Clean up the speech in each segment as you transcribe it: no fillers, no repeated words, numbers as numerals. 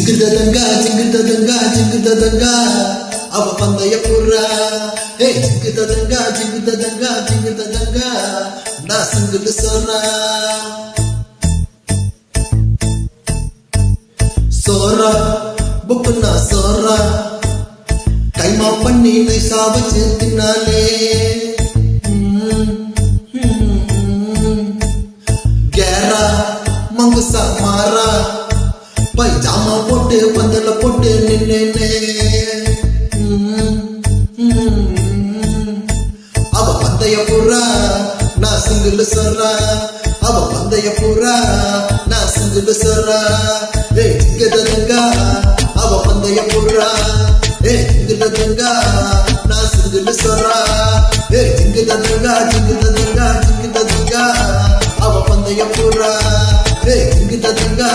ஜிங்குததங்கா அவ பந்தய புறா. ஹே ஜிங்குததங்கா நான் சிங்கிள் சொல்றா. சோரா புக்குனா சோரா கைமா பண்ணி நைசா வச்சு தின்னாலே. கேரா மங்குசா மாறா பைஜாமா போட்டு பந்தல போட்டு நின்னே. அவ பந்தய புறா நான் சிங்கிள் சொல்றா. அவ பந்தய புறா நான் சிங்கிள் சொல்றா. ஏ ஜிங்குததங்கா அவ பந்தய புறா. ஏ ஜிங்குததங்கா நான் சிங்கிள் சொல்றா. ஏ ஜிங்குததங்கா அவ பந்தய புறா. ஏ ஜிங்குததங்கா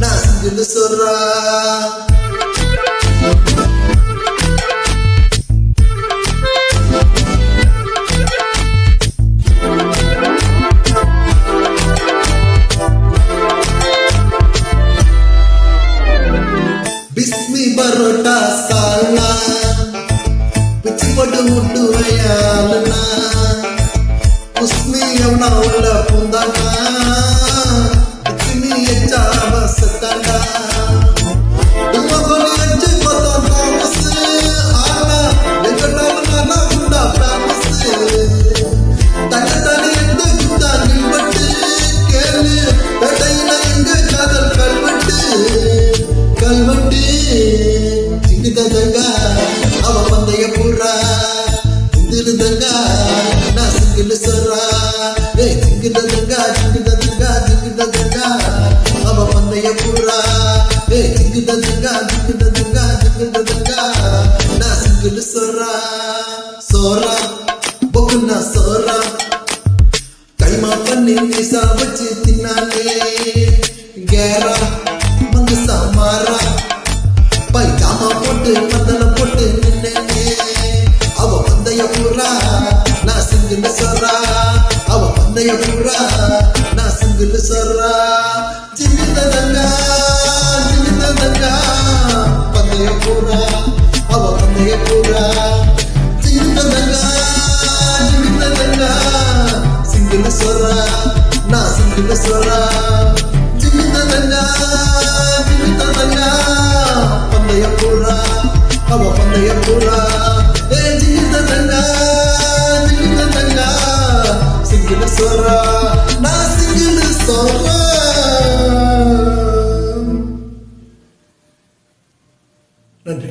நான் சிங்கிள் சொல்றா. बिस्मी बरोटा सालना पिच पड़ मुट्टू यालना उसमें यवना उल्ला पुंदाना इतनी अच्छा बसताना दुआ कोनी अच्छे पता नामस आना लेकना बनाना बुंदा प्रामस तने तने एंड गुत्ता निलबट्ट केले तटैना इंग कादल कलवट्ट ஜிங்குததங்கா அவ பந்தய புறா. ஜிங்குததங்கா நான் சிங்கிள் சொல்றா. ஏ ஜிங்குததங்கா அவ பந்தய புறா. ஏ ஜிங்குததங்கா நான் சிங்கிள் சொல்றா. சோரா பொக்குனா சோரா கைமா பண்ணி நைசா வச்சு தின்னாலே. கேரா மங்குசா மாறா பைஜாமா போட்டு பந்தல போட்டு நின்னே. அவ பந்தய புறா நான் சிங்கிள் சொல்றா. அவ பந்தய புறா நான் சிங்கிள் சொல்றா. ஜிங்குததங்கா பந்தய புறா. அவ பந்தய புறா. ஜிங்குததங்கா சிங்கிள் சொல்றா. நான் சிங்கிள் சொல்றா. ஜிங்குததங்கா பந்தய புறா. அவ பந்தய புறா. ஏ ஜிங்குததங்கா சிங்கிள் சொல்றா. நான் சிங்கிள் சொல்றா. நன்றி.